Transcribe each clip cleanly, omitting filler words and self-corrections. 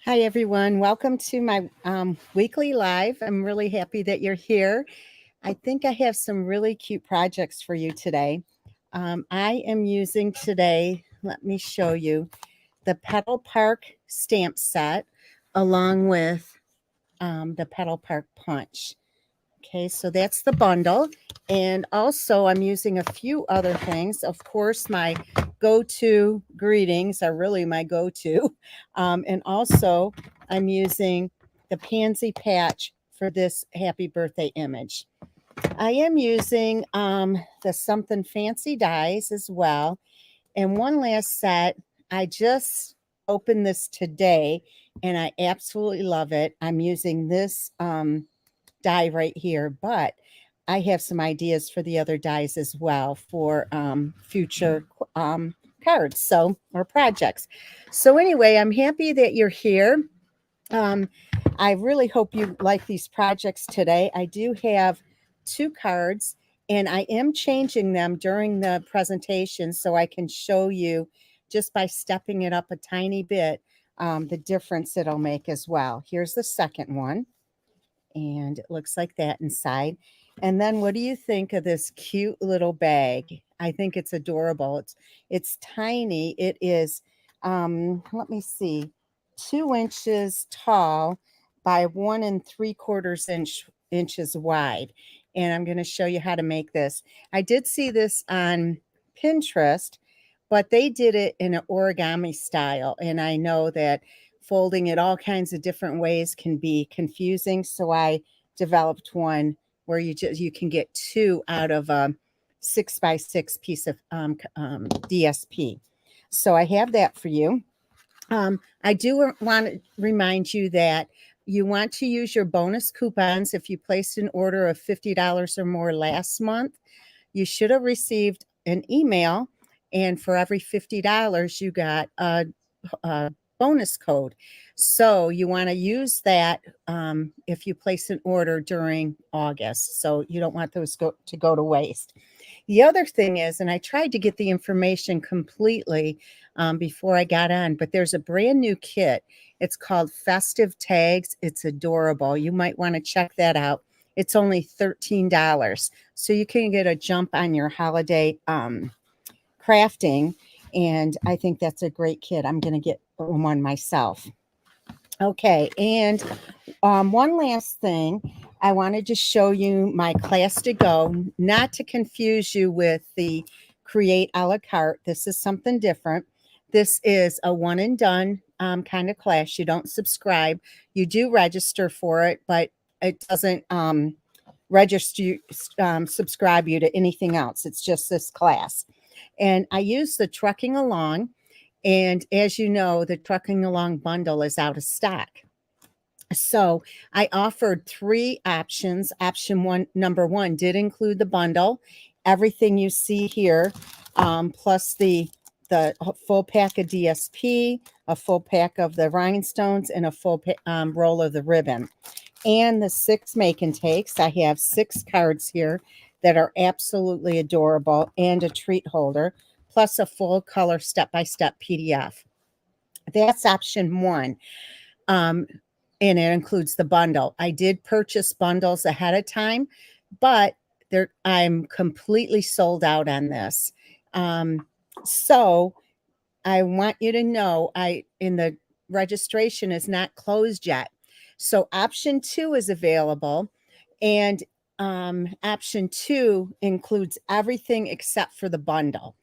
Hi, everyone. Welcome to my weekly live. I'm really happy that you're here. I think I have some really cute projects for you today. I am using today, let me show you, the Petal Park stamp set along with the Petal Park punch. Okay, so that's the bundle. And also, I'm using a few other things. Of course, my go to greetings are really my go to. And also, I'm using the pansy patch for this happy birthday image. I am using the something fancy dies as well. And one last set, I just opened this today and I absolutely love it. I'm using this die right here, but I have some ideas for the other dies as well for future cards, so or projects. So anyway, I'm happy that you're here. Um, I really hope you like these projects today. I do have two cards, and I am changing them during the presentation so I can show you just by stepping it up a tiny bit the difference it'll make as well. Here's the second one, and it looks like that inside. And then what do you think of this cute little bag? I think it's adorable. It's tiny. It is let me see, 2 inches tall by 1 3/4 inches wide. And I'm going to show you how to make this. I did see this on Pinterest, but they did it in an origami style. And I know that folding it all kinds of different ways can be confusing. So I developed one where you can get two out of a 6x6 piece of DSP. So I have that for you. I do want to remind you that you want to use your bonus coupons if you placed an order of $50 or more last month. You should have received an email, and for every $50, you got a bonus code. So you want to use that if you place an order during August. So you don't want those to go to waste. The other thing is, and I tried to get the information completely before I got on, but there's a brand new kit. It's called Festive Tags. It's adorable. You might want to check that out. It's only $13. So you can get a jump on your holiday crafting. And I think that's a great kit. I'm going to get one myself. Okay. And one last thing, I wanted to show you my class to go, not to confuse you with the create a la carte. This is something different. This is a one and done kind of class. You don't subscribe. You do register for it, but it doesn't register subscribe you to anything else. It's just this class. And I use the Trucking Along. And as you know, the Trucking Along bundle is out of stock. So I offered three options. Number one did include the bundle, everything you see here, plus the full pack of DSP, a full pack of the rhinestones, and a full roll of the ribbon, and the 6 make and takes. I have 6 cards here that are absolutely adorable, and a treat holder, plus a full color step-by-step PDF. That's option one. And it includes the bundle. I did purchase bundles ahead of time, but I'm completely sold out on this. So I want you to know the registration is not closed yet. So option 2 is available, and option 2 includes everything except for the bundle.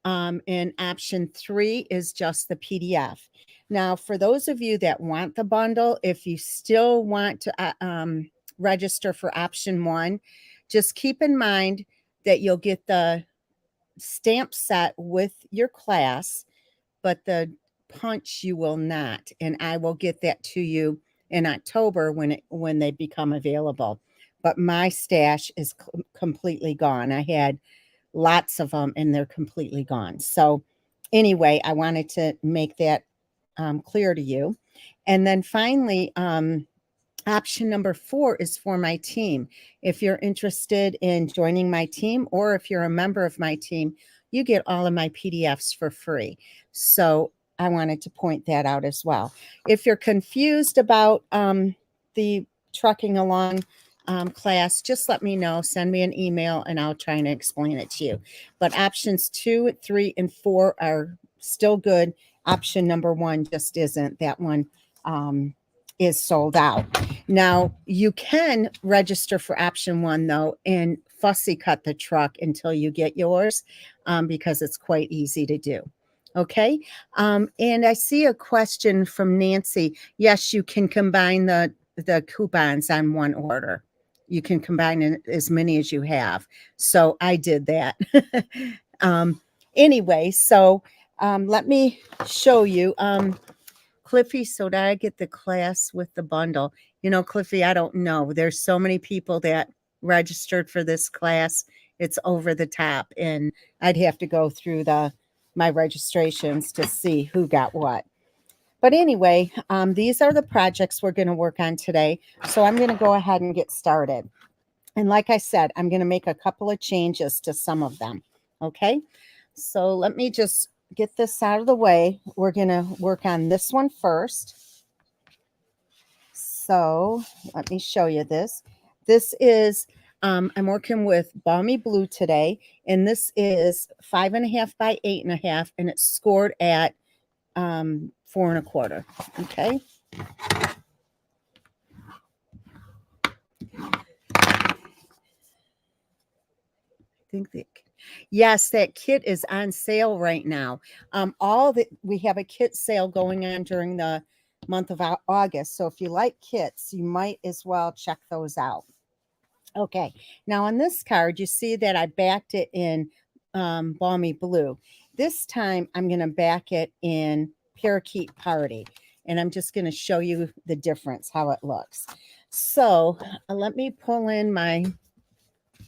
And option 3 is just the PDF. Now, for those of you that want the bundle, if you still want to register for option 1, just keep in mind that you'll get the stamp set with your class, but the punch you will not. And I will get that to you in October when they become available. But my stash is completely gone. I had lots of them and they're completely gone. So anyway, I wanted to make that clear to you. And then finally, option number 4 is for my team. If you're interested in joining my team, or if you're a member of my team, you get all of my PDFs for free. So I wanted to point that out as well. If you're confused about the trucking along class, just let me know. Send me an email and I'll try and explain it to you. But options 2, 3, and 4 are still good. Option number 1 just isn't. That one is sold out. Now, you can register for option 1, though, and fussy cut the truck until you get yours because it's quite easy to do. Okay. And I see a question from Nancy. Yes, you can combine the coupons on one order. You can combine as many as you have. So I did that. Anyway, so let me show you. Cliffy, so did I get the class with the bundle? You know, Cliffy, I don't know. There's so many people that registered for this class. It's over the top, and I'd have to go through my registrations to see who got what. But anyway, these are the projects we're going to work on today. So I'm going to go ahead and get started. And like I said, I'm going to make a couple of changes to some of them. Okay. So let me just get this out of the way. We're going to work on this one first. So let me show you this. This is, I'm working with Balmy Blue today, and this is 5.5 by 8.5, and it's scored at 4.25. Okay. Yes, that kit is on sale right now. We have a kit sale going on during the month of August. So if you like kits, you might as well check those out. Okay, now on this card, you see that I backed it in Balmy Blue. This time, I'm going to back it in Parakeet Party, and I'm just going to show you the difference, how it looks. So let me pull in my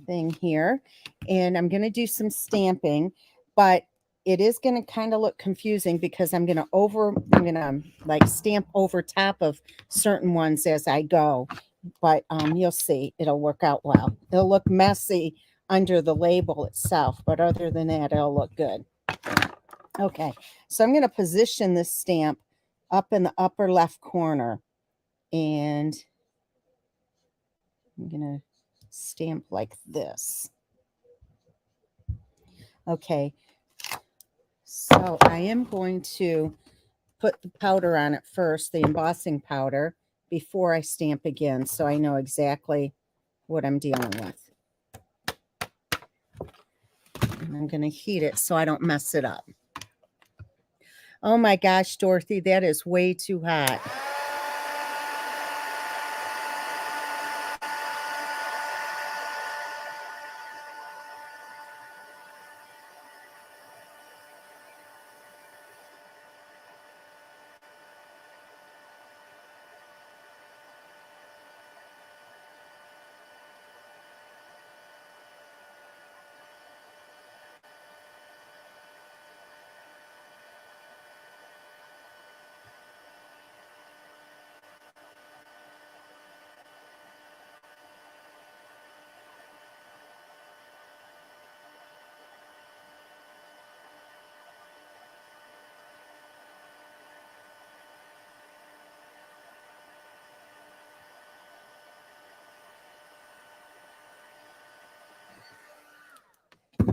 thing here, and I'm going to do some stamping, but it is going to kind of look confusing because I'm going to like stamp over top of certain ones as I go. But you'll see it'll work out well. It'll look messy under the label itself, but other than that, it'll look good. Okay, so I'm going to position this stamp up in the upper left corner, and I'm going to stamp like this. Okay, so I am going to put the powder on it first, the embossing powder, before I stamp again, so I know exactly what I'm dealing with. And I'm going to heat it so I don't mess it up. Oh my gosh, Dorothy, that is way too hot.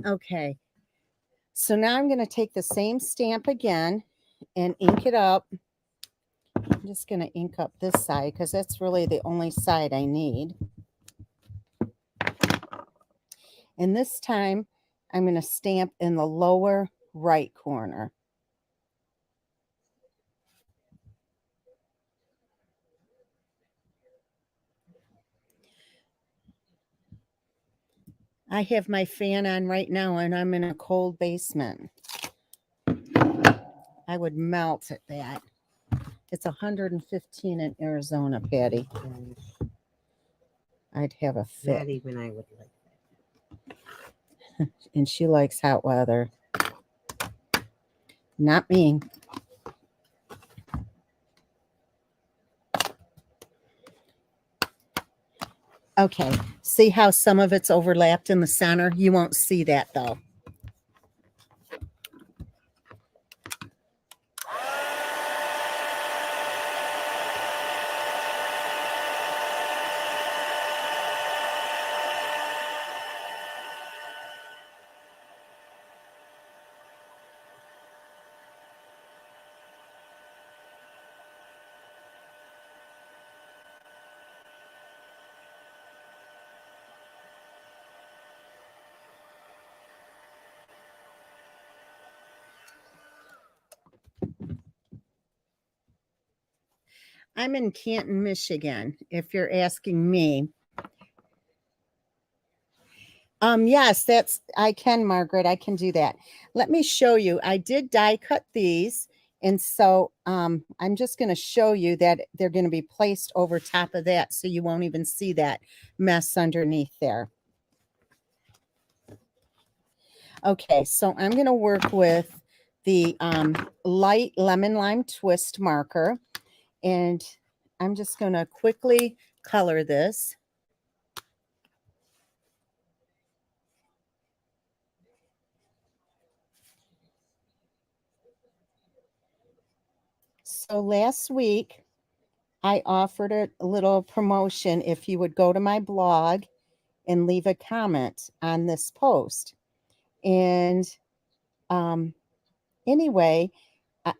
Okay, so now I'm going to take the same stamp again and ink it up. I'm just going to ink up this side because that's really the only side I need. And this time I'm going to stamp in the lower right corner. I have my fan on right now and I'm in a cold basement. I would melt at that. It's 115 in Arizona, Patty. I'd have a fit. Not even I would like that. And she likes hot weather. Not me. Okay, see how some of it's overlapped in the center? You won't see that though. I'm in Canton, Michigan, if you're asking me. Yes, I can, Margaret. I can do that. Let me show you. I did die cut these. And so I'm just going to show you that they're going to be placed over top of that so you won't even see that mess underneath there. Okay, so I'm going to work with the light lemon lime twist marker. And I'm just going to quickly color this. So last week, I offered a little promotion if you would go to my blog and leave a comment on this post. And anyway,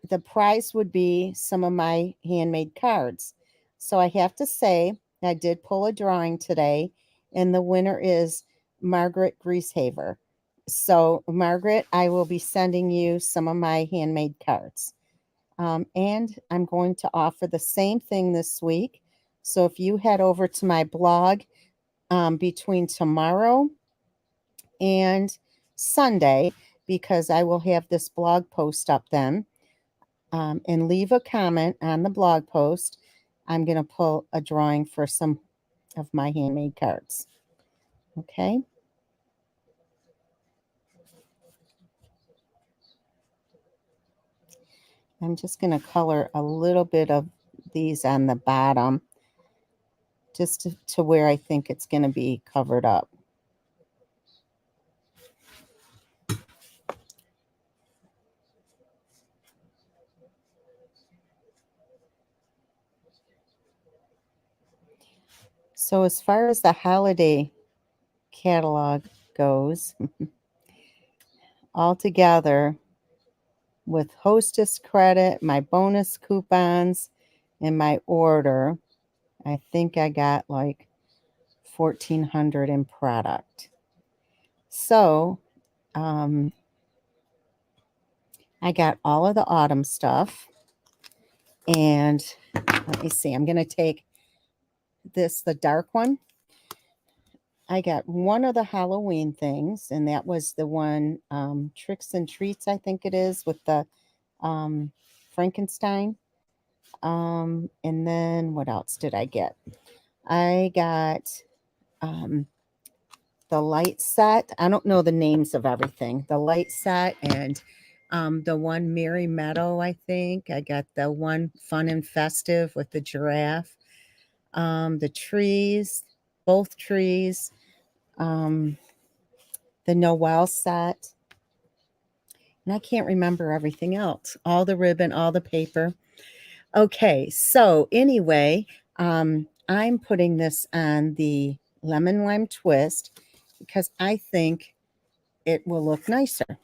the prize would be some of my handmade cards. So I have to say, I did pull a drawing today, and the winner is Margaret Grieshaver. So, Margaret, I will be sending you some of my handmade cards. And I'm going to offer the same thing this week. So if you head over to my blog between tomorrow and Sunday, because I will have this blog post up then, and leave a comment on the blog post, I'm going to pull a drawing for some of my handmade cards. Okay. I'm just going to color a little bit of these on the bottom, just to where I think it's going to be covered up. So as far as the holiday catalog goes, all together with hostess credit, my bonus coupons, and my order, I think I got like $1,400 in product. So I got all of the autumn stuff. And let me see, I'm going to take this, the dark one. I got one of the Halloween things, and that was the one, Tricks and Treats, I think it is, with the Frankenstein. And then what else did I get? I got the light set. I don't know the names of everything. The light set and the one Merry Meadow, I think. I got the one Fun and Festive with the giraffe. The trees, both trees. The Noel set. And I can't remember everything else. All the ribbon, all the paper. Okay, so anyway, I'm putting this on the lemon lime twist because I think it will look nicer.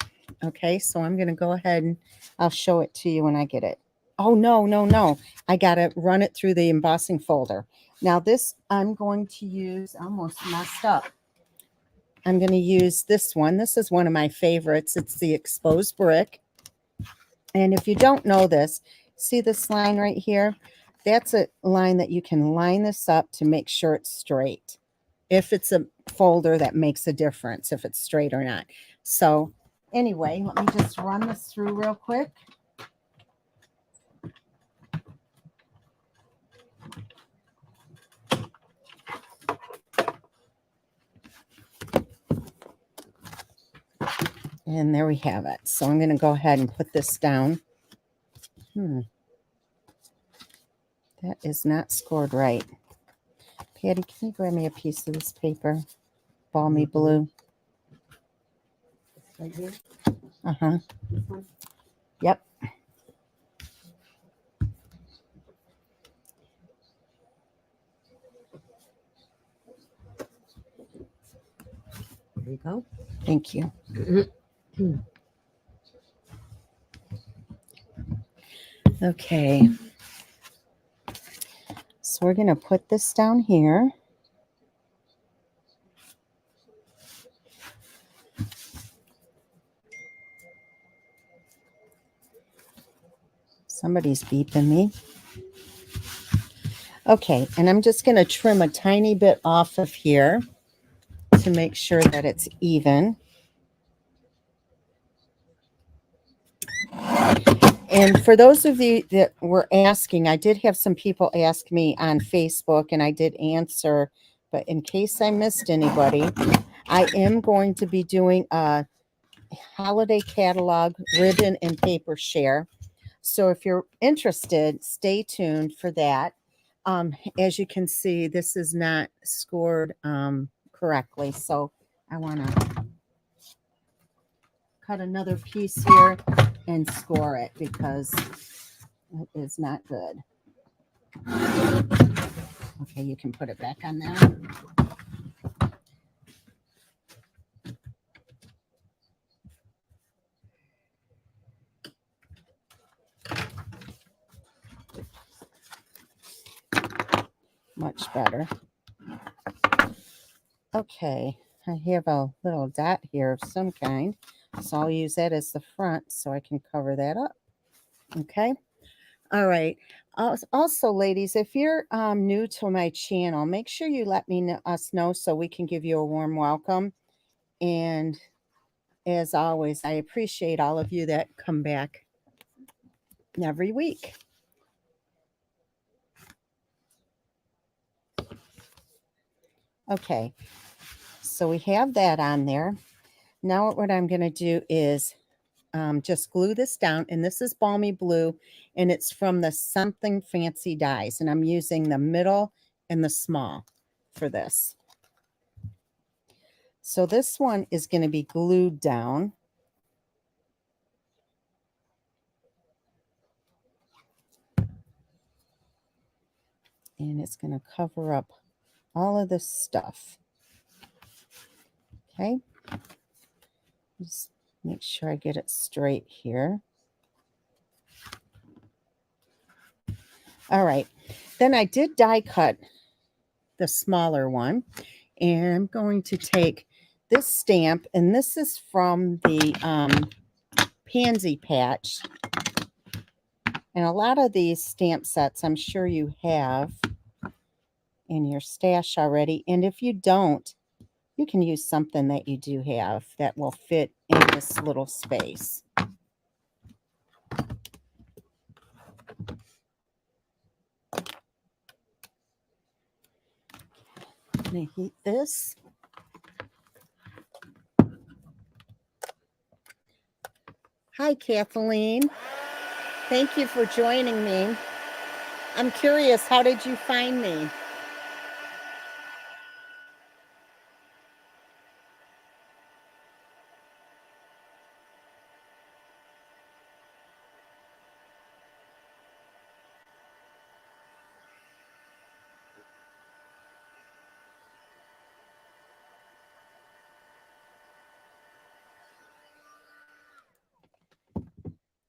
Okay, so I'm going to go ahead and I'll show it to you when I get it. Oh, no. I got to run it through the embossing folder. Now this I'm going to use, I almost messed up. I'm going to use this one. This is one of my favorites. It's the exposed brick. And if you don't know this, see this line right here? That's a line that you can line this up to make sure it's straight. If it's a folder, that makes a difference if it's straight or not. So anyway, let me just run this through real quick. And there we have it. So I'm going to go ahead and put this down. That is not scored right. Patty, can you grab me a piece of this paper? Balmy blue. Right here? Uh-huh. Yep. There you go. Thank you. Okay. So we're going to put this down here. Somebody's beeping me. Okay, and I'm just going to trim a tiny bit off of here to make sure that it's even. And for those of you that were asking, I did have some people ask me on Facebook and I did answer, but in case I missed anybody, I am going to be doing a holiday catalog ribbon and paper share. So if you're interested, stay tuned for that. As you can see, this is not scored correctly. So I want to cut another piece here and score it because it is not good. Okay, you can put it back on there. Much better. Okay, I have a little dot here of some kind, so I'll use that as the front so I can cover that up. Okay. All right. Also, ladies, if you're new to my channel, make sure you let us know so we can give you a warm welcome. And as always, I appreciate all of you that come back every week. Okay, so we have that on there. Now what I'm going to do is just glue this down. And this is Balmy Blue, and it's from the Something Fancy Dyes. And I'm using the middle and the small for this. So this one is going to be glued down. And it's going to cover up all of this stuff. Okay. Just make sure I get it straight here. All right. Then I did die cut the smaller one. And I'm going to take this stamp, and this is from the Pansy Patch. And a lot of these stamp sets I'm sure you have in your stash already. And if you don't, you can use something that you do have that will fit in this little space. I'm going to heat this. Hi, Kathleen. Thank you for joining me. I'm curious, how did you find me?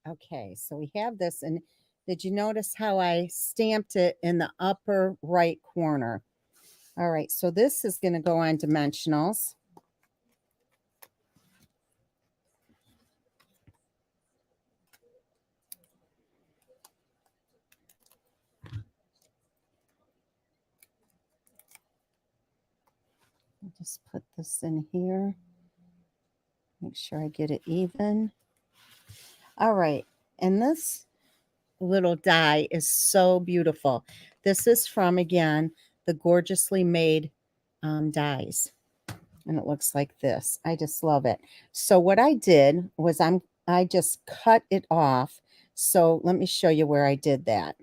Okay, so we have this, and did you notice how I stamped it in the upper right corner? All right, so this is going to go on dimensionals. I'll just put this in here. Make sure I get it even. All right, and this little die is so beautiful. This is from, again, the Gorgeously Made dies. And it looks like this. I just love it. So what I did was I just cut it off. So let me show you where I did that.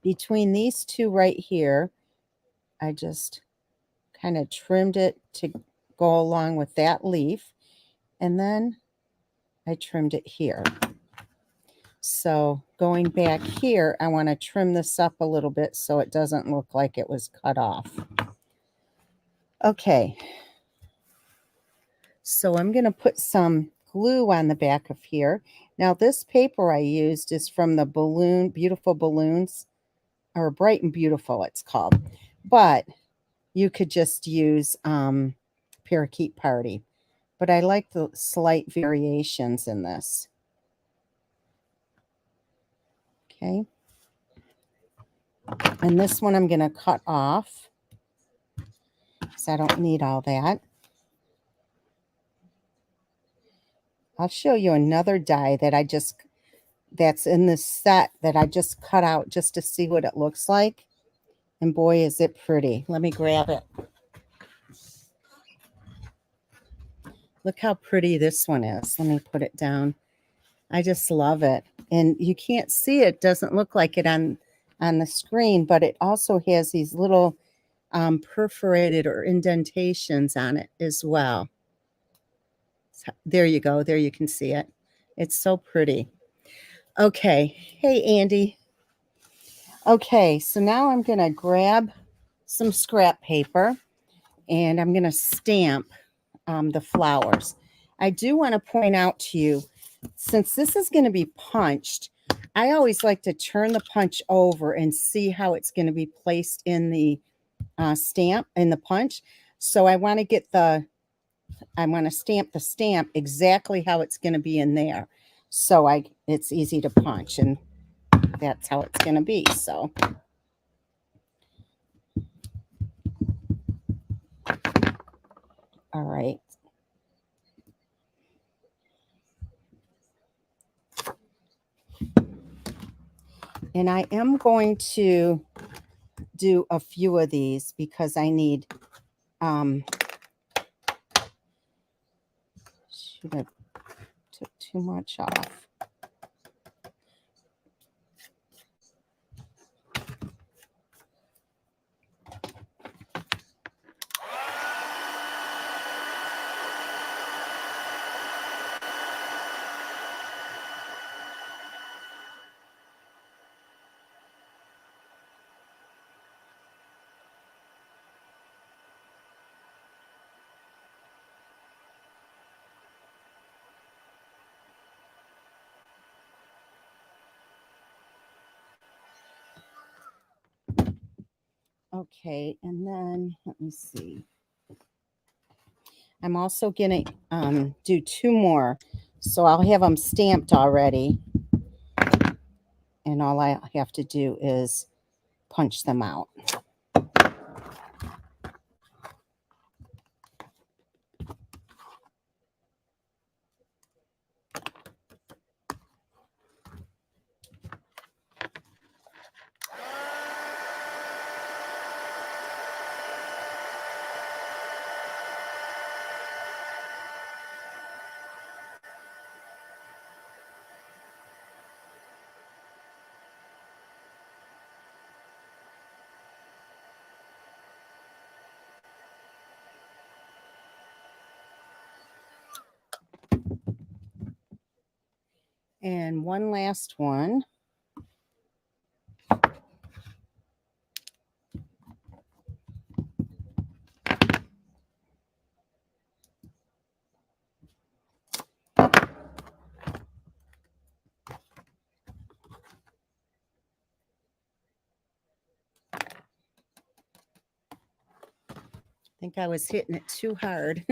Between these two right here, I just kind of trimmed it to go along with that leaf. And then I trimmed it here. So going back here, I want to trim this up a little bit so it doesn't look like it was cut off. Okay. So I'm going to put some glue on the back of here. Now this paper I used is from the Beautiful Balloons, or Bright and Beautiful it's called. But you could just use Parakeet Party. But I like the slight variations in this. Okay. And this one I'm going to cut off because I don't need all that. I'll show you another die that that's in this set that I just cut out just to see what it looks like. And boy, is it pretty. Let me grab it. Look how pretty this one is. Let me put it down. I just love it. And you can't see it. Doesn't look like it on the screen, but it also has these little perforated or indentations on it as well. So, there you go. There you can see it. It's so pretty. Okay. Hey, Andy. Okay, so now I'm going to grab some scrap paper and I'm going to stamp the flowers. I do want to point out to you, since this is going to be punched, I always like to turn the punch over and see how it's going to be placed in the stamp, in the punch. So I want to stamp the stamp exactly how it's going to be in there. So it's easy to punch, and that's how it's going to be. So all right. And I am going to do a few of these because I need, should have took too much off. Okay, and then let me see. I'm also going to do two more. So I'll have them stamped already. And all I have to do is punch them out. And one last one. I think I was hitting it too hard.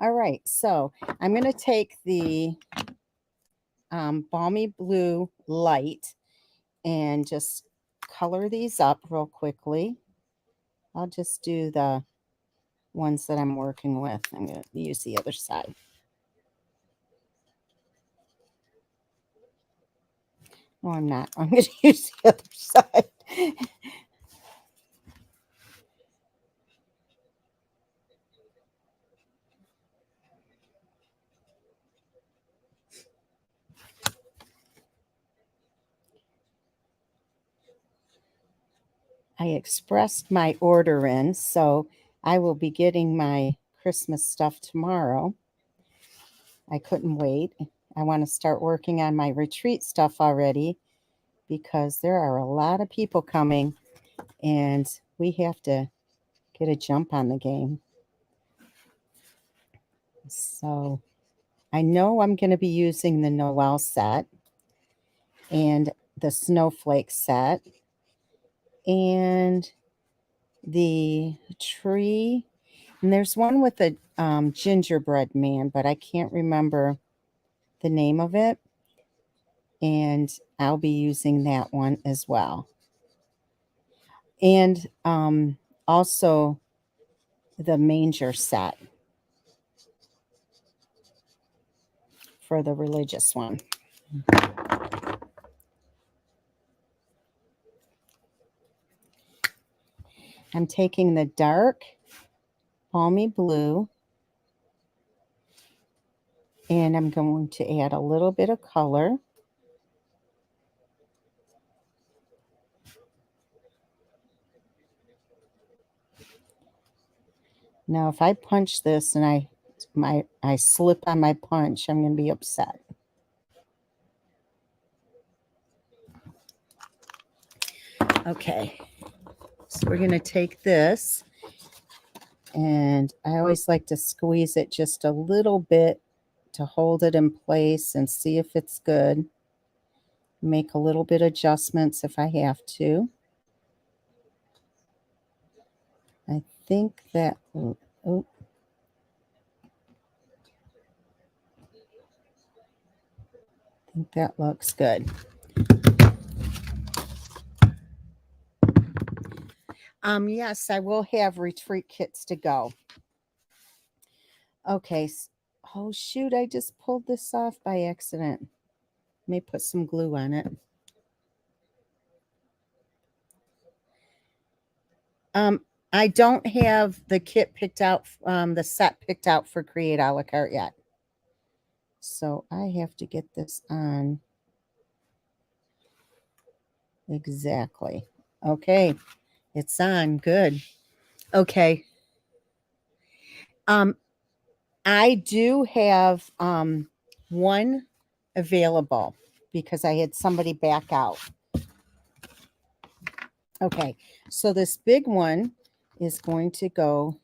All right, so I'm going to take the Balmy Blue Light and just color these up real quickly. I'll just do the ones that I'm working with. I'm going to use the other side. No, I'm not. I'm going to use the other side. I expressed my order in, so I will be getting my Christmas stuff tomorrow. I couldn't wait. I want to start working on my retreat stuff already because there are a lot of people coming and we have to get a jump on the game. So I know I'm going to be using the Noel set and the snowflake set and the tree. And there's one with a gingerbread man, but I can't remember the name of it. And I'll be using that one as well. And also the manger set for the religious one. I'm taking the dark palmy blue and I'm going to add a little bit of color. Now, if I punch this and I slip on my punch, I'm going to be upset. Okay, so we're going to take this, and I always like to squeeze it just a little bit to hold it in place and see if it's good. Make a little bit adjustments if I have to. I think that, oh, I think that looks good. Yes, I will have retreat kits to go. Okay. Oh, shoot, I just pulled this off by accident. Let me put some glue on it. I don't have the kit picked out, the set picked out for Create a la carte yet. So I have to get this on. Exactly. Okay. It's on. Good. Okay. I do have one available because I had somebody back out. Okay, so this big one is going to go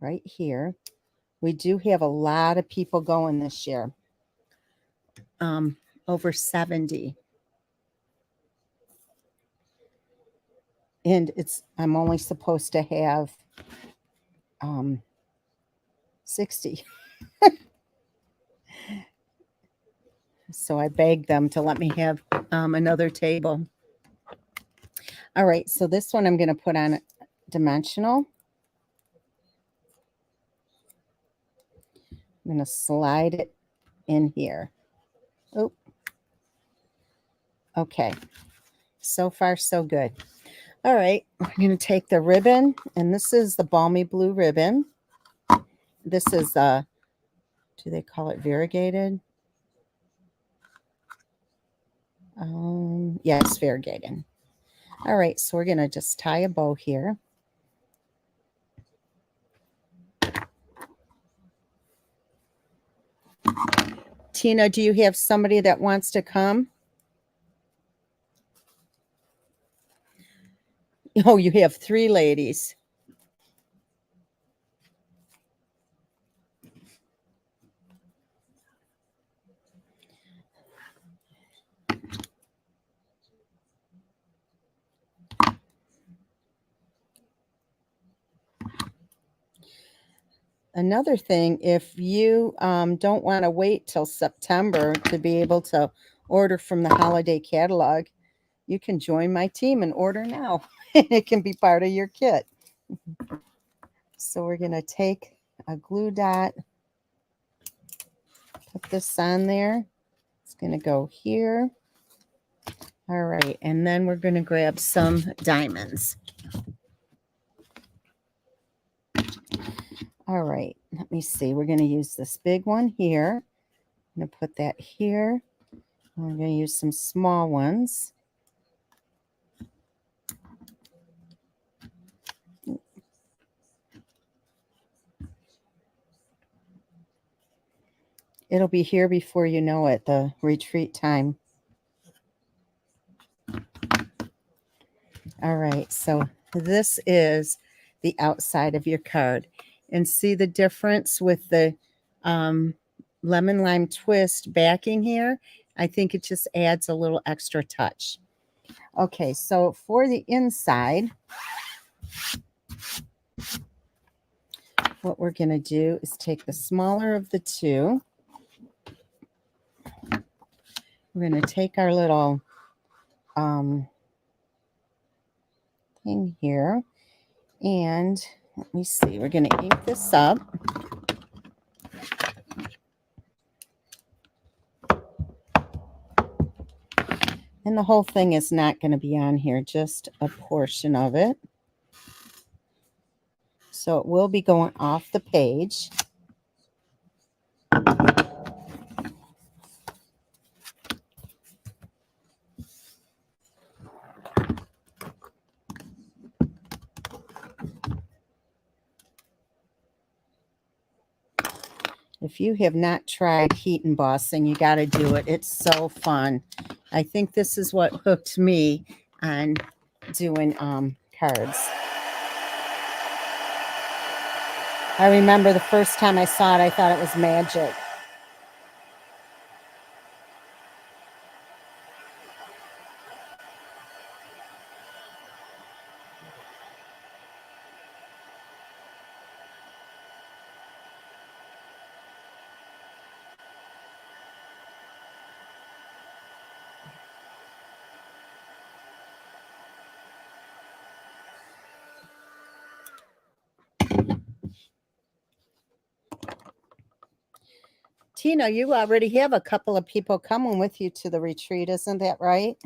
right here. We do have a lot of people going this year, over 70. And I'm only supposed to have 60. So I begged them to let me have another table. All right, so this one I'm going to put on dimensional. I'm going to slide it in here. Oh, okay. So far, so good. All right, I'm going to take the ribbon, and this is the balmy blue ribbon. This is, do they call it variegated? Yes, variegated. All right, so we're going to just tie a bow here. Tina, do you have somebody that wants to come? Oh, you have 3 ladies. Another thing, if you don't want to wait till September to be able to order from the holiday catalog, you can join my team and order now. It can be part of your kit. So we're going to take a glue dot, put this on there. It's going to go here. All right, and then we're going to grab some diamonds. All right, let me see. We're going to use this big one here. I'm going to put that here. We're going to use some small ones. It'll be here before you know it, the retreat time. All right, so this is the outside of your card. And see the difference with the lemon lime twist backing here? I think it just adds a little extra touch. Okay, so for the inside, what we're going to do is take the smaller of the two. We're going to take our little thing here, and let me see, we're going to ink this up. And the whole thing is not going to be on here, just a portion of it. So it will be going off the page. If you have not tried heat embossing, you got to do it. It's so fun. I think this is what hooked me on doing cards. I remember the first time I saw it, I thought it was magic. Tina, you already have a couple of people coming with you to the retreat, isn't that right?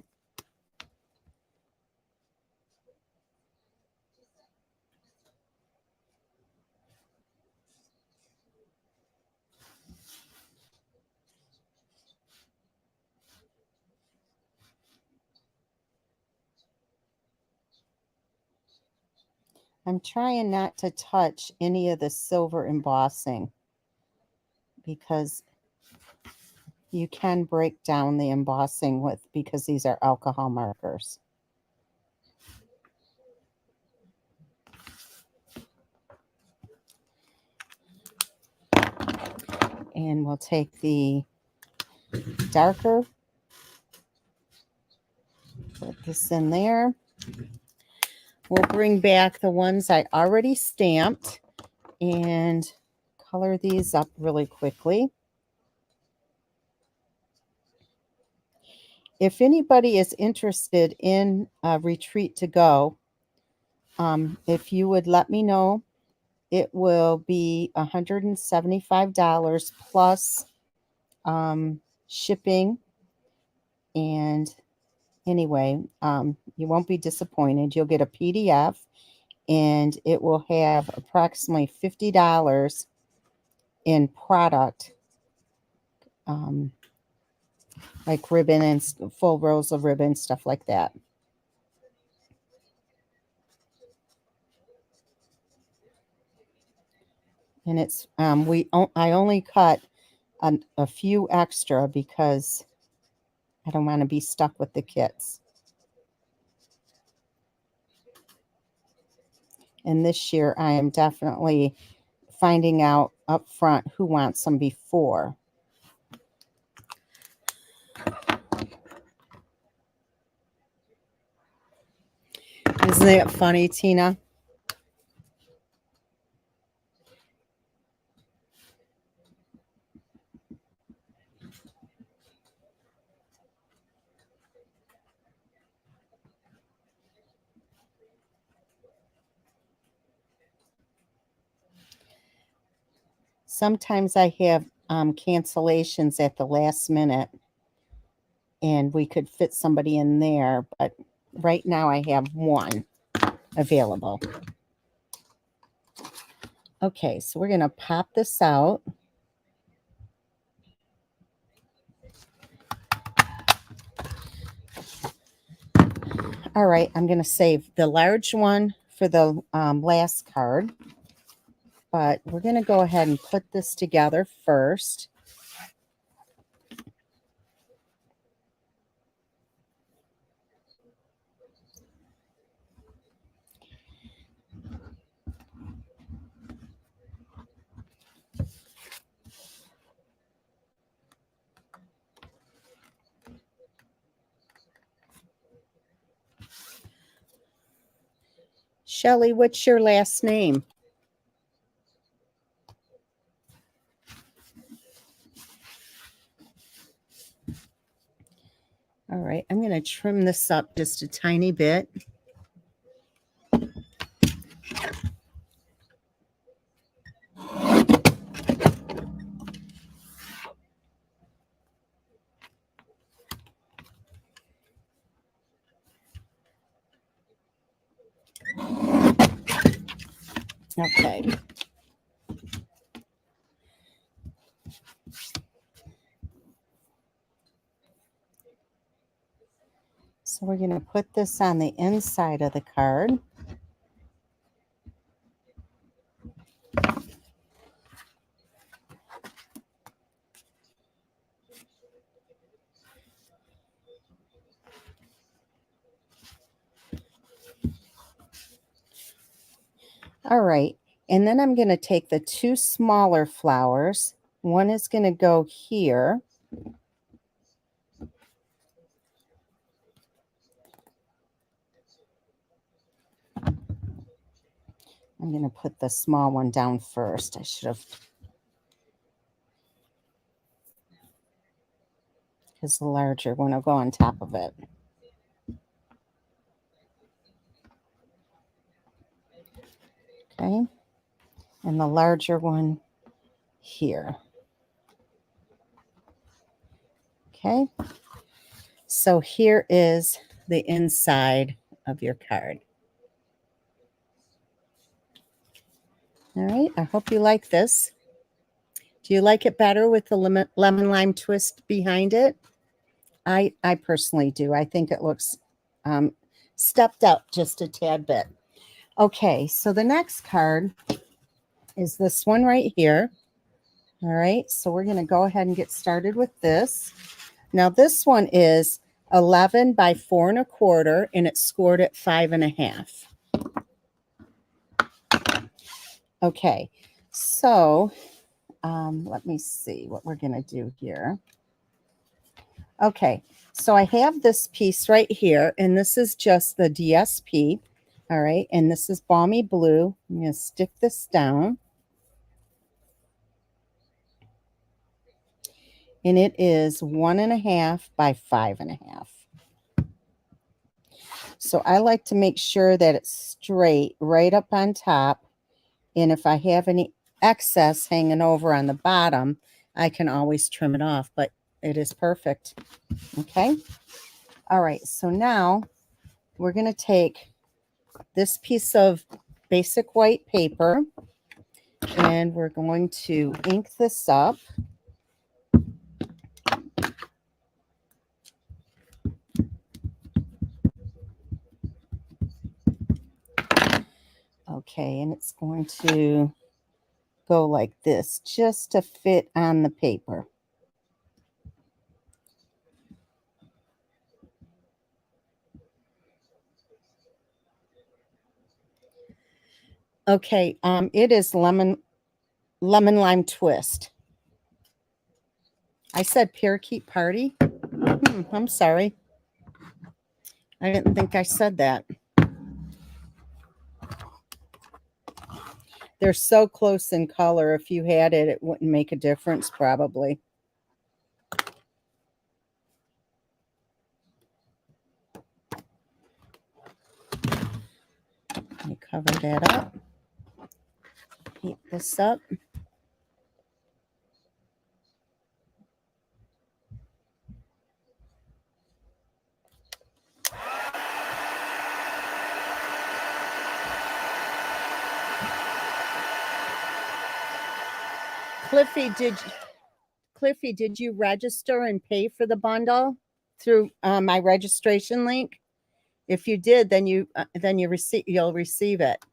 I'm trying not to touch any of the silver embossing because you can break down the embossing because these are alcohol markers. And we'll take the darker, put this in there. We'll bring back the ones I already stamped and color these up really quickly. If anybody is interested in a retreat to go, if you would let me know, it will be $175 plus shipping. And anyway, you won't be disappointed. You'll get a PDF, and it will have approximately $50 in product, like ribbon and full rows of ribbon, stuff like that. And it's I only cut a few extra because I don't want to be stuck with the kits. And this year I am definitely finding out up front who wants them before. Isn't that funny, Tina? Sometimes I have cancellations at the last minute, and we could fit somebody in there, but right now I have one available. Okay, so we're going to pop this out. All right, I'm going to save the large one for the last card, but we're going to go ahead and put this together first. Shelley, what's your last name? All right, I'm going to trim this up just a tiny bit. Okay. So we're going to put this on the inside of the card. All right, and then I'm going to take the two smaller flowers. One is going to go here. I'm going to put the small one down first. I should have, because the larger one will go on top of it. Okay, and the larger one here. Okay, so here is the inside of your card. All right, I hope you like this. Do you like it better with the lemon lime twist behind it? I personally do. I think it looks stepped up just a tad bit. Okay, so the next card is this one right here. All right, so we're going to go ahead and get started with this. Now this one is 11 by 4 1/4, and it's scored at 5 1/2. Okay, so let me see what we're going to do here. Okay, so I have this piece right here, and this is just the DSP. All right, and this is Balmy Blue. I'm going to stick this down. And it is 1 1/2 by 5 1/2. So I like to make sure that it's straight right up on top. And if I have any excess hanging over on the bottom, I can always trim it off, but it is perfect. Okay. All right. So now we're going to take this piece of basic white paper and we're going to ink this up. Okay, and it's going to go like this just to fit on the paper. Okay, it is lemon lime twist. I said parakeet party. I'm sorry. I didn't think I said that. They're so close in color. If you had it, it wouldn't make a difference probably. Let me cover that up. Heat this up. Cliffy, did you register and pay for the bundle through my registration link? If you did, then you'll receive it.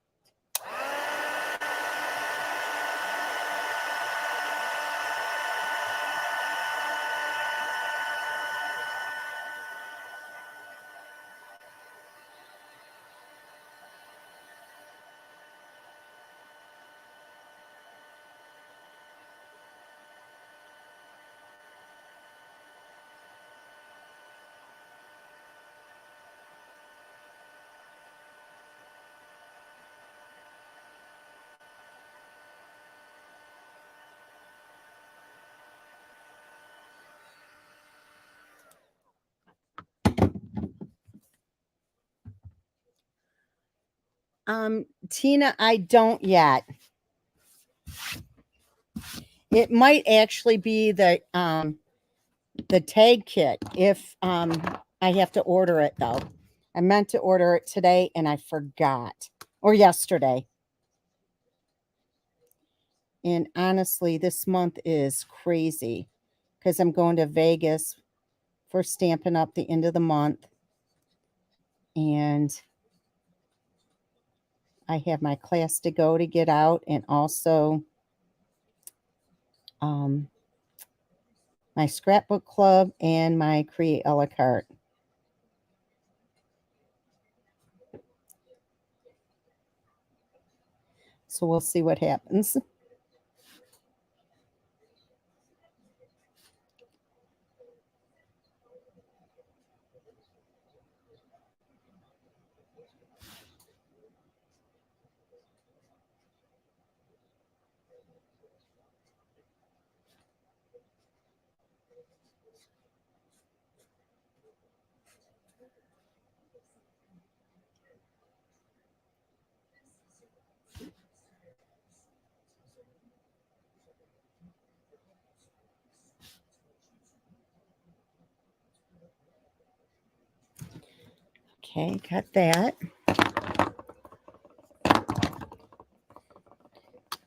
Tina, I don't yet. It might actually be the tag kit if I have to order it though. I meant to order it today and I forgot, or yesterday. And honestly, this month is crazy because I'm going to Vegas for Stampin' Up! The end of the month. And I have my class to go to get out, and also my scrapbook club and my Create a la carte. So we'll see what happens. Okay, got that.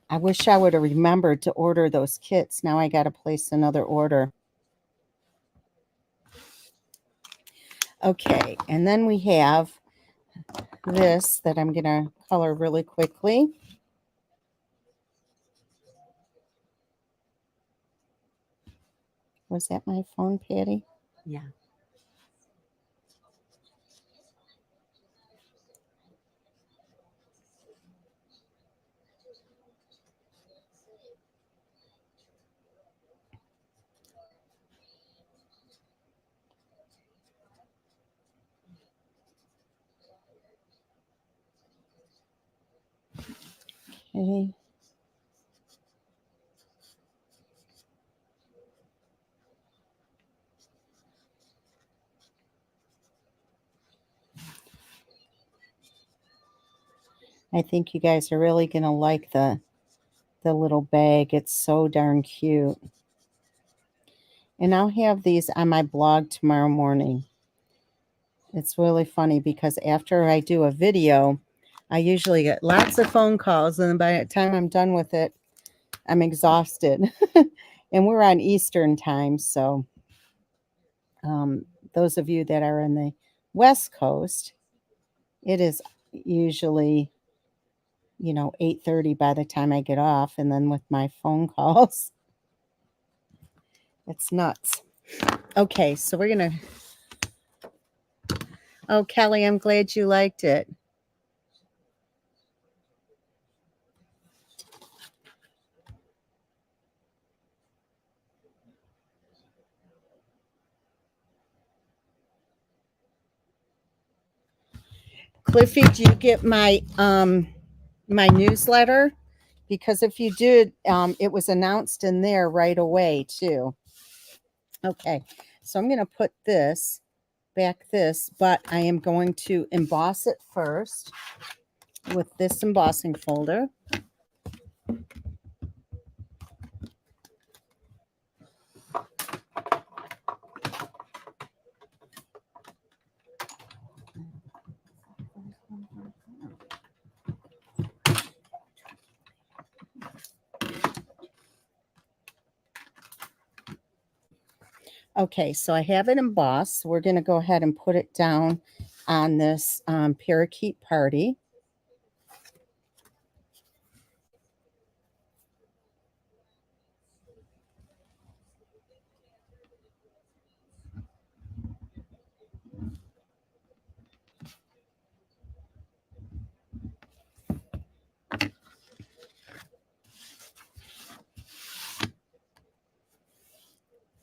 I wish I would have remembered to order those kits. Now I got to place another order. Okay, and then we have this that I'm going to color really quickly. Was that my phone, Patty? Yeah. Okay. I think you guys are really going to like the little bag. It's so darn cute. And I'll have these on my blog tomorrow morning. It's really funny because after I do a video, I usually get lots of phone calls, and by the time I'm done with it, I'm exhausted. And we're on Eastern time, so those of you that are in the West Coast, it is usually 8:30 by the time I get off, and then with my phone calls, it's nuts. Okay, so we're gonna. Oh, Kelly, I'm glad you liked it. Cliffy, do you get my my newsletter? Because if you did, it was announced in there right away too. Okay, so I'm going to put this back but I am going to emboss it first with this embossing folder. Okay, so I have it embossed. We're going to go ahead and put it down on this parakeet party.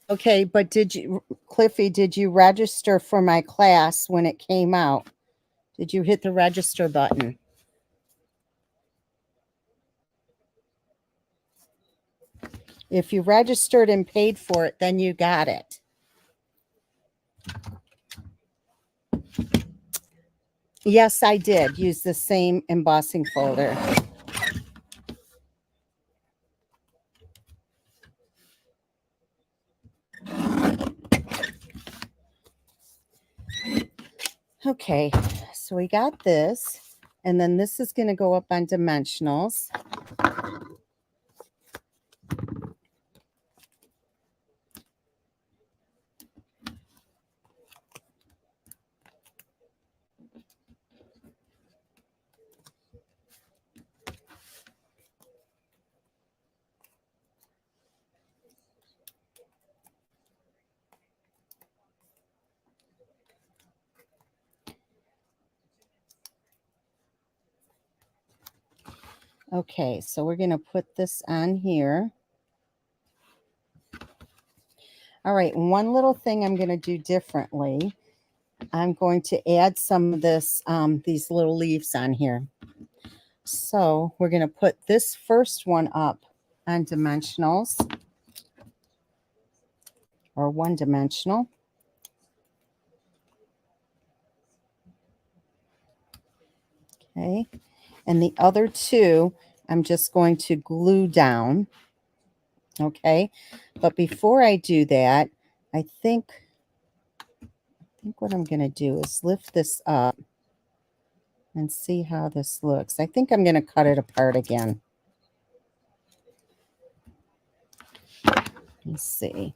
Okay, but Cliffy, did you register for my class when it came out? Did you hit the register button? If you registered and paid for it, then you got it. Yes, I did use the same embossing folder. Okay, so we got this, and then this is going to go up on dimensionals. Okay, so we're going to put this on here. All right, one little thing I'm going to do differently. I'm going to add some of this, these little leaves on here. So we're going to put this first one up on dimensionals, or one dimensional. Okay, and the other two I'm just going to glue down. Okay, but before I do that, I think what I'm going to do is lift this up and see how this looks. I think I'm going to cut it apart again. Let's see.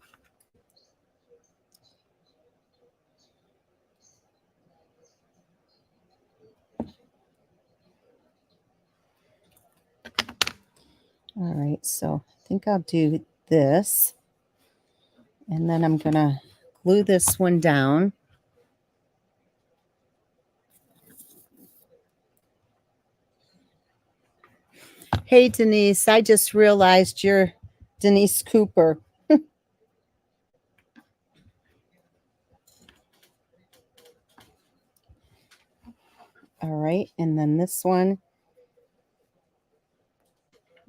All right, so I think I'll do this, and then I'm going to glue this one down. Hey, Denise, I just realized you're Denise Cooper. All right, and then this one,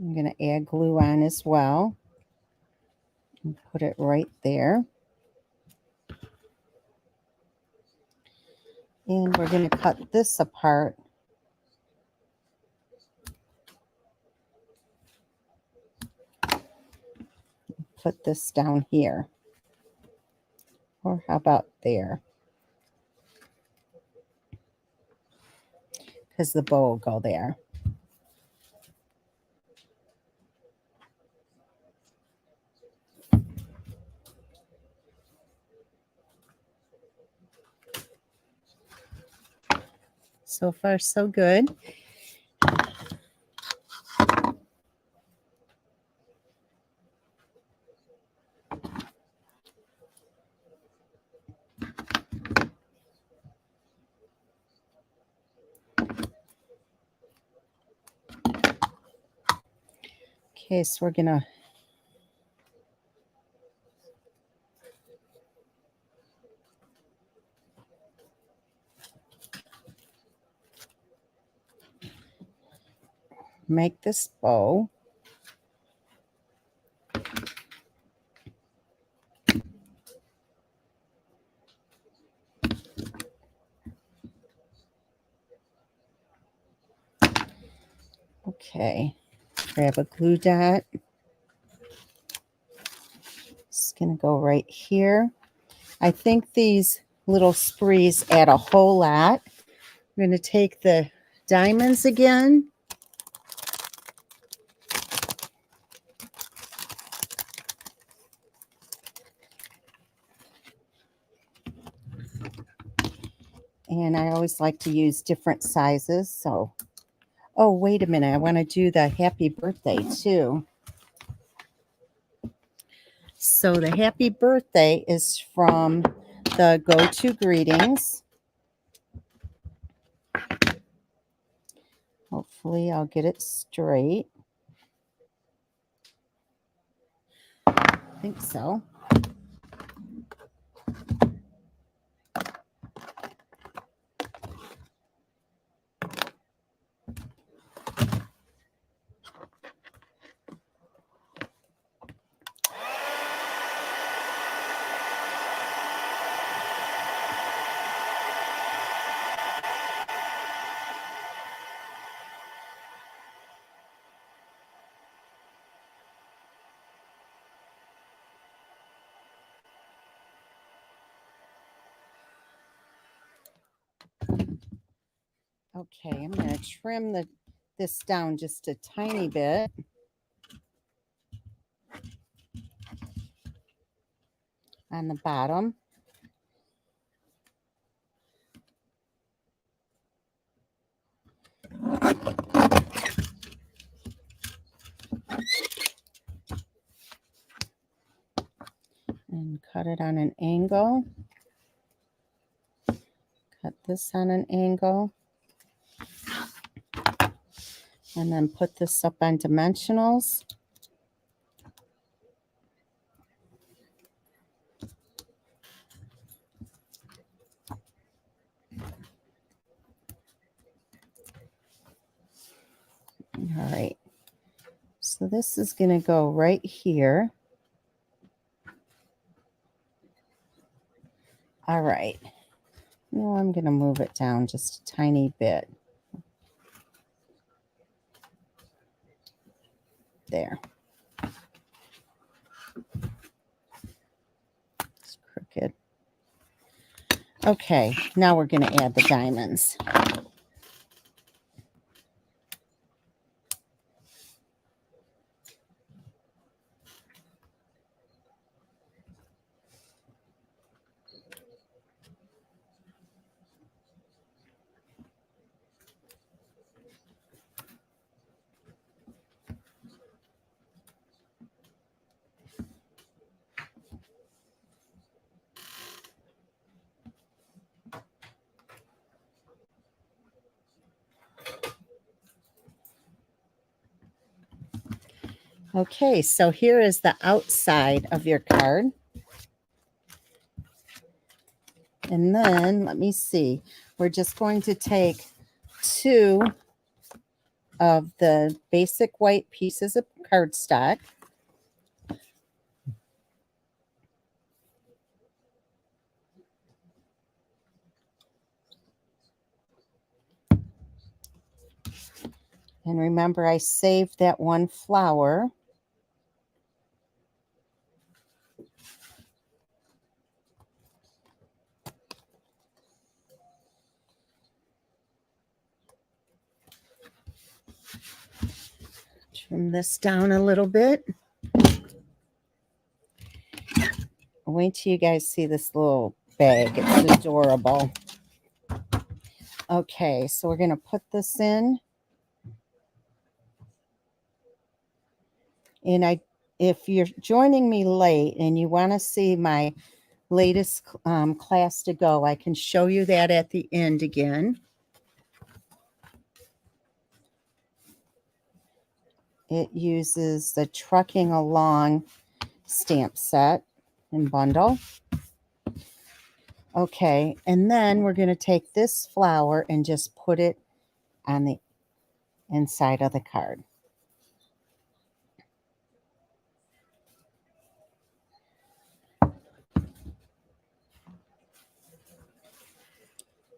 I'm going to add glue on as well and put it right there. And we're going to cut this apart. Put this down here. Or how about there? Because the bow will go there. So far, so good. Okay, so we're going to make this bow. Okay, grab a glue dot. It's going to go right here. I think these little sprees add a whole lot. I'm going to take the diamonds again. And I always like to use different sizes. So, oh, wait a minute. I want to do the happy birthday too. So the happy birthday is from the Go-To Greetings. Hopefully I'll get it straight. I think so. Okay, I'm going to trim this down just a tiny bit. On the bottom. And cut it on an angle. Cut this on an angle. And then put this up on dimensionals. All right. So this is going to go right here. All right. Now I'm going to move it down just a tiny bit. There. It's crooked. Okay, now we're going to add the diamonds. Okay, so here is the outside of your card. And then, let me see, we're just going to take 2 of the basic white pieces of cardstock. And remember, I saved that one flower. Trim this down a little bit. Wait till you guys see this little bag. It's adorable. Okay, so we're going to put this in. And if you're joining me late and you want to see my latest class to go, I can show you that at the end again. It uses the Trucking Along stamp set and bundle. Okay, and then we're going to take this flower and just put it on the inside of the card.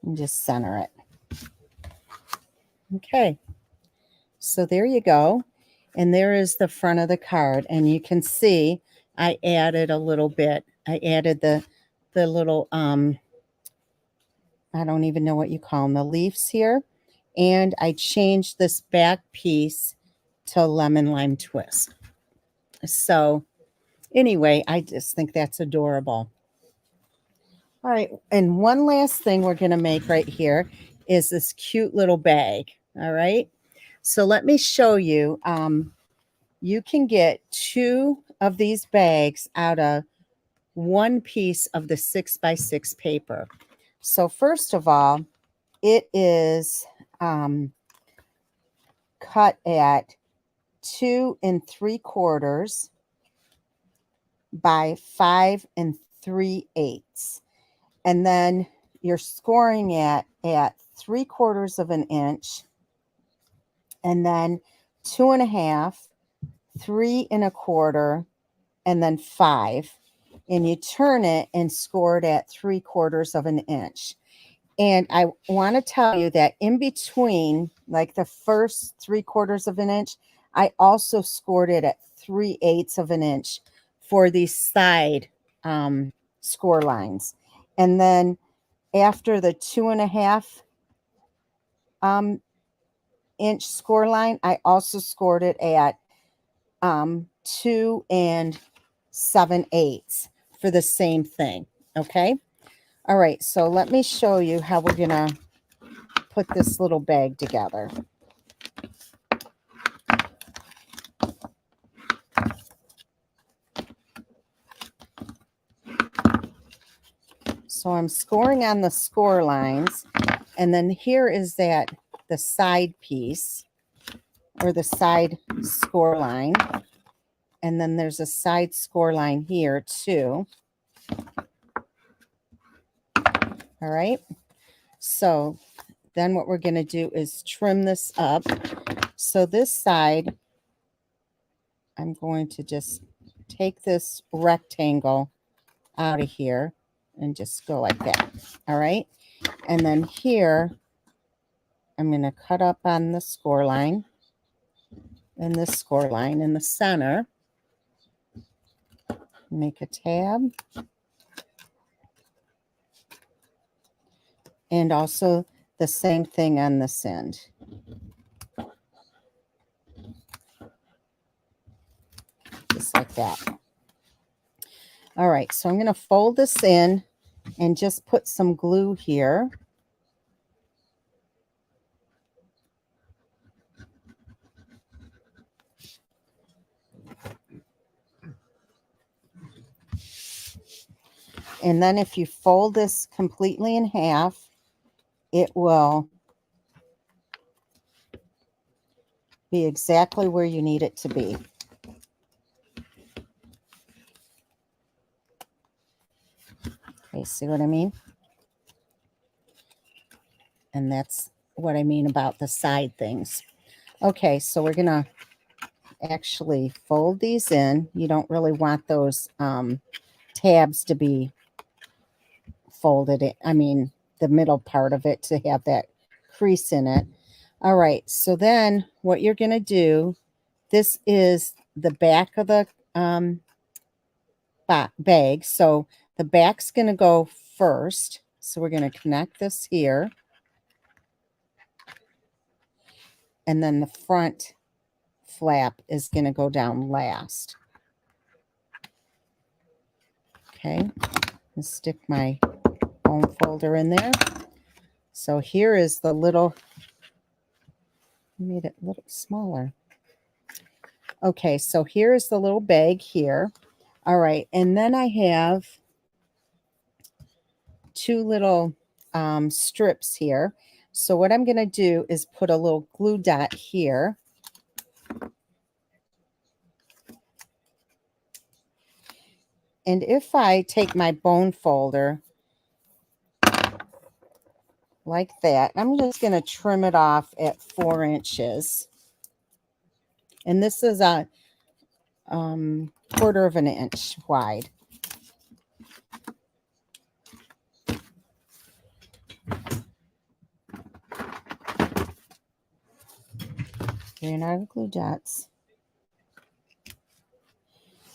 And just center it. Okay, so there you go. And there is the front of the card. And you can see I added a little bit. I added the little, I don't even know what you call them, the leaves here. And I changed this back piece to lemon lime twist. So anyway, I just think that's adorable. All right, and one last thing we're going to make right here is this cute little bag. All right, so let me show you. You can get 2 of these bags out of 1 piece of the 6x6 paper. So first of all, it is cut at 2 3/4 by 5 3/8, and then you're scoring at 3/4 of an inch, and then 2 1/2, 3 1/4, and then 5, and you turn it and score it at 3/4 of an inch. And I want to tell you that in between, like the first 3/4 of an inch, I also scored it at 3/8 of an inch for these side score lines. And then after the 2 1/2 inch score line. I also scored it at 2 7/8 for the same thing. Okay. All right. So let me show you how we're going to put this little bag together. So I'm scoring on the score lines, and then here is the side piece, or the side score line, and then there's a side score line here too. All right, so then what we're going to do is trim this up. So this side, I'm going to just take this rectangle out of here and just go like that. All right, and then here I'm going to cut up on the score line and this score line in the center. Make a tab. And also the same thing on this end. Just like that. All right, so I'm going to fold this in and just put some glue here. And then if you fold this completely in half, it will be exactly where you need it to be. Okay, see what I mean? And that's what I mean about the side things. Okay, so we're going to actually fold these in. You don't really want those tabs to be folded in. I mean, the middle part of it to have that crease in it. All right, so then what you're going to do, this is the back of the bag. So the back's going to go first. So we're going to connect this here. And then the front flap is going to go down last. Okay, and stick my bone folder in there. So here is the little, made it a little smaller. Okay, so here is the little bag here. All right, and then I have two little strips here. So what I'm going to do is put a little glue dot here. And if I take my bone folder like that, I'm just going to trim it off at 4 inches. And this is a 1/4 of an inch wide. Ran out of glue dots.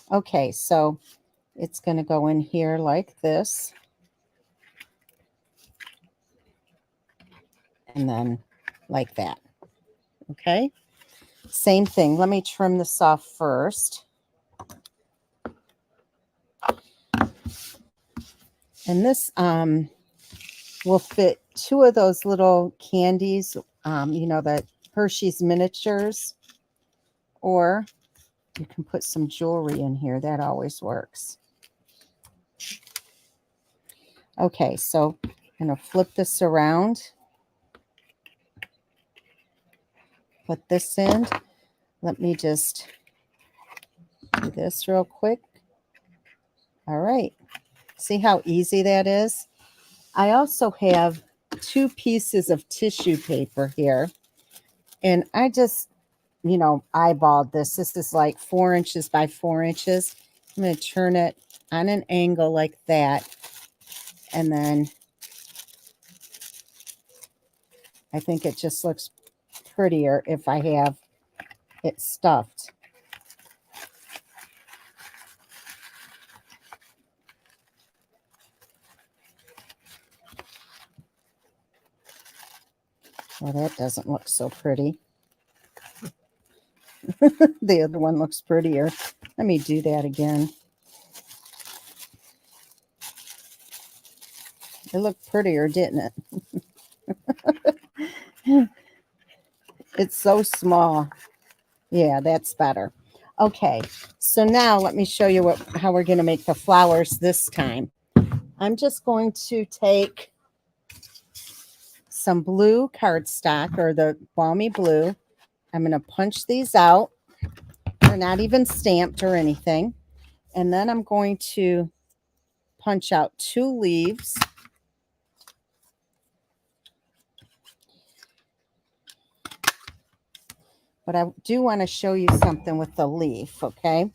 Okay, so it's going to go in here like this. And then like that. Okay, same thing. Let me trim this off first. And this will fit 2 of those little candies, you know, the Hershey's miniatures, or you can put some jewelry in here. That always works. Okay, so I'm going to flip this around. Put this in. Let me just do this real quick. All right. See how easy that is? I also have 2 pieces of tissue paper here. And I just, you know, eyeballed this. This is like 4 inches by 4 inches. I'm going to turn it on an angle like that. And then I think it just looks prettier if I have it stuffed. Well, that doesn't look so pretty. The other one looks prettier. Let me do that again. It looked prettier, didn't it? It's so small. Yeah, that's better. Okay, so now let me show you how we're going to make the flowers this time. I'm just going to take some blue cardstock, or the balmy blue. I'm going to punch these out. They're not even stamped or anything. And then I'm going to punch out 2 leaves. But I do want to show you something with the leaf, okay?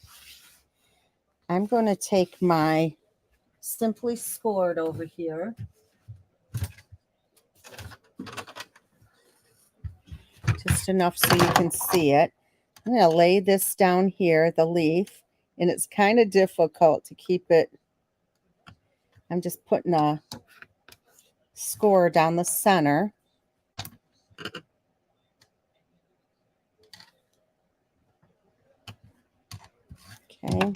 I'm going to take my Simply Scored over here. Just enough so you can see it. I'm going to lay this down here, the leaf, and it's kind of difficult to keep it. I'm just putting a score down the center. Okay.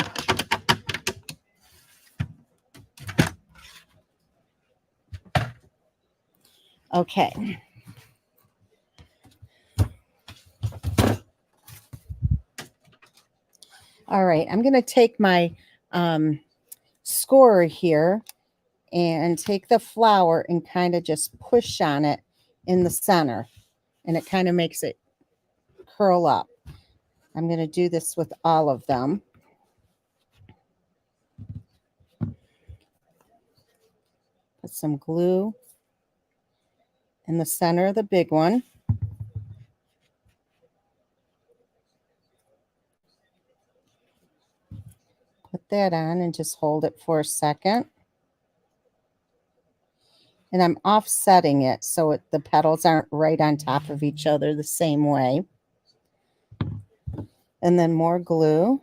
Okay. All right. I'm going to take my scorer here and take the flower and kind of just push on it in the center. And it kind of makes it curl up. I'm going to do this with all of them. Put some glue in the center of the big one. Put that on and just hold it for a second. And I'm offsetting it so the petals aren't right on top of each other the same way. And then more glue.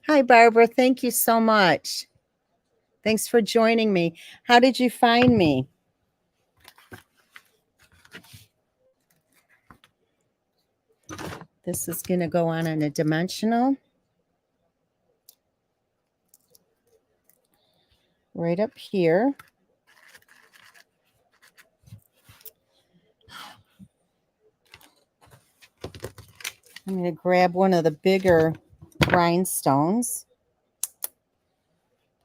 Hi, Barbara. Thank you so much. Thanks for joining me. How did you find me? This is going to go on a dimensional. Right up here. I'm going to grab one of the bigger rhinestones.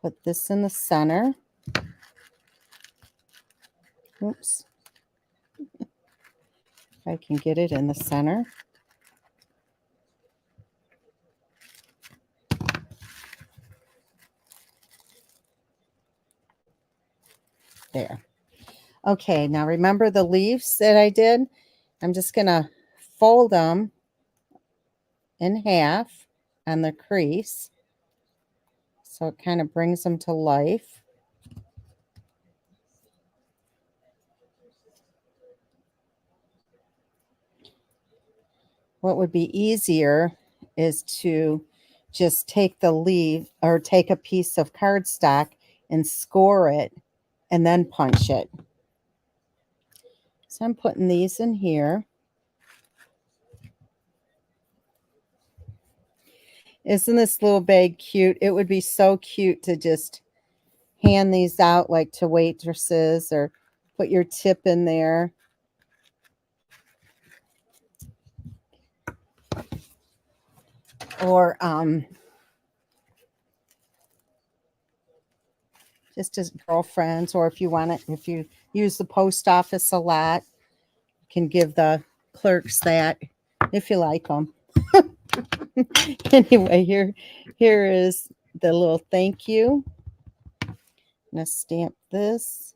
Put this in the center. Oops. I can get it in the center. There. Okay, now remember the leaves that I did? I'm just going to fold them in half on the crease. So it kind of brings them to life. What would be easier is to just take the leaf or take a piece of cardstock and score it and then punch it. So I'm putting these in here. Isn't this little bag cute? It would be so cute to just hand these out like to waitresses or put your tip in there. Or just as girlfriends, or if you want it, if you use the post office a lot, you can give the clerks that if you like them. Anyway, here is the little thank you. I'm going to stamp this.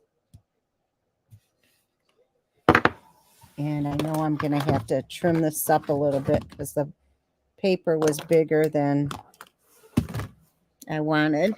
And I know I'm going to have to trim this up a little bit because the paper was bigger than I wanted.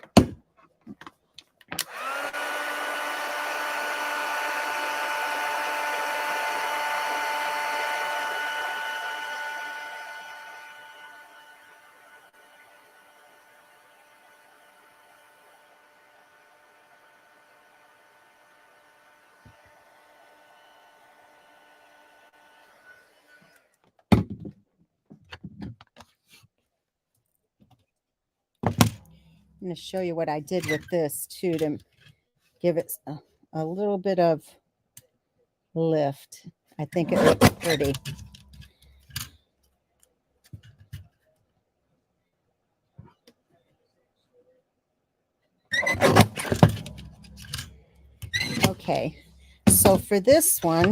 I'm going to show you what I did with this too to give it a little bit of lift. I think it looks pretty. Okay, so for this one,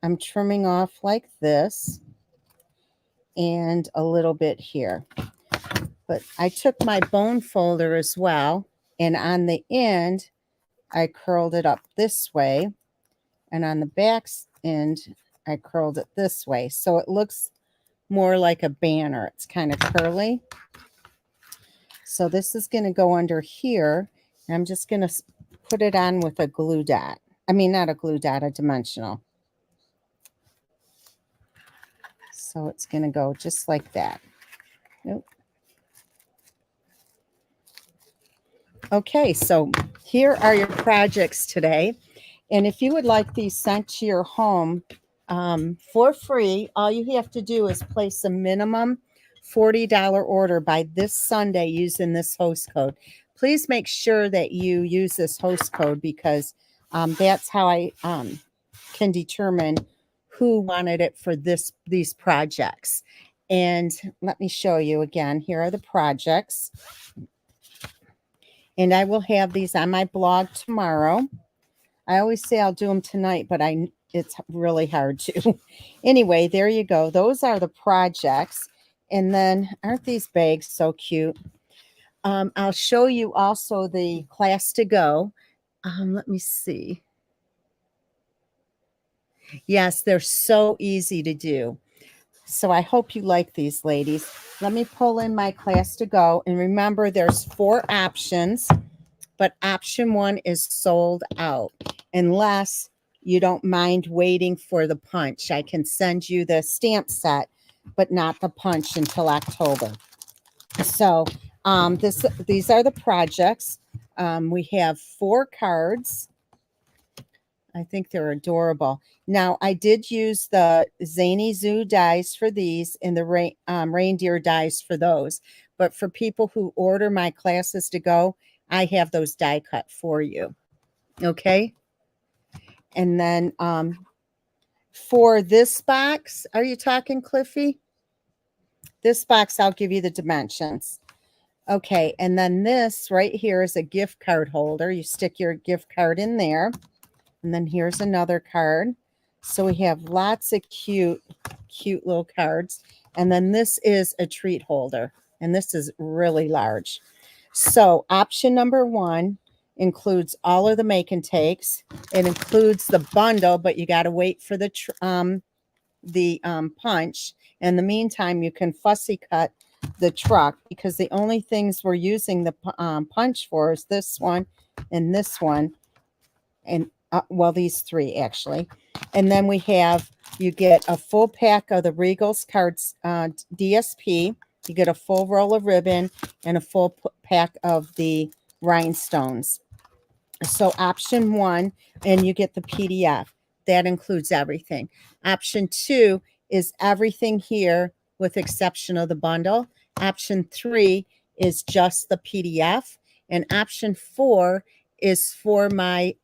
I'm trimming off like this and a little bit here. But I took my bone folder as well, and on the end, I curled it up this way, and on the back end, I curled it this way. So it looks more like a banner. It's kind of curly. So this is going to go under here, and I'm just going to put it on with a glue dot. I mean, not a glue dot, a dimensional. So it's going to go just like that. Nope. Okay, so here are your projects today. And if you would like these sent to your home for free, all you have to do is place a minimum $40 order by this Sunday using this host code. Please make sure that you use this host code because that's how I can determine who wanted it for these projects. And let me show you again. Here are the projects. And I will have these on my blog tomorrow. I always say I'll do them tonight, but it's really hard to. Anyway, there you go. Those are the projects. And then, aren't these bags so cute? I'll show you also the class to go. Let me see. Yes, they're so easy to do. So I hope you like these, ladies. Let me pull in my class to go. And remember, there's 4 options, but option 1 is sold out. Unless you don't mind waiting for the punch. I can send you the stamp set, but not the punch until October. So these are the projects. We have 4 cards. I think they're adorable. Now, I did use the Zany Zoo dies for these and the reindeer dies for those. But for people who order my classes to go, I have those die cut for you. Okay? And then for this box, are you talking, Cliffy? This box, I'll give you the dimensions. Okay, and then this right here is a gift card holder. You stick your gift card in there. And then here's another card. So we have lots of cute little cards. And then this is a treat holder. And this is really large. So option number 1 includes all of the make and takes. It includes the bundle, but you got to wait for the punch. In the meantime, you can fussy cut the truck because the only things we're using the punch for is this one and this one. And well, these 3 actually. And then we have, you get a full pack of the Regals cards DSP. You get a full roll of ribbon and a full pack of the rhinestones. So option 1, and you get the PDF. That includes everything. Option 2 is everything here with exception of the bundle. Option 3 is just the PDF. And option 4 is for my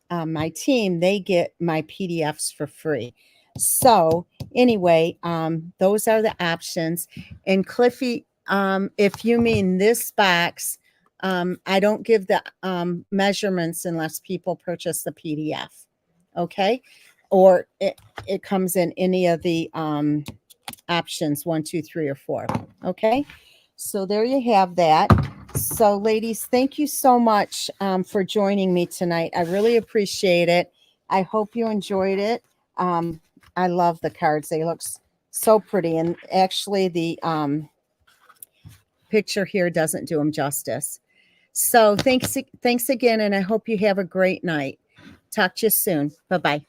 my team. They get my PDFs for free. So anyway, those are the options. And Cliffy, if you mean this box, I don't give the measurements unless people purchase the PDF. Okay. Or it comes in any of the options 1, 2, 3, or 4. Okay. So there you have that. So ladies, thank you so much for joining me tonight. I really appreciate it. I hope you enjoyed it. I love the cards. They look so pretty. And actually the picture here doesn't do them justice. So thanks again. And I hope you have a great night. Talk to you soon. Bye-bye.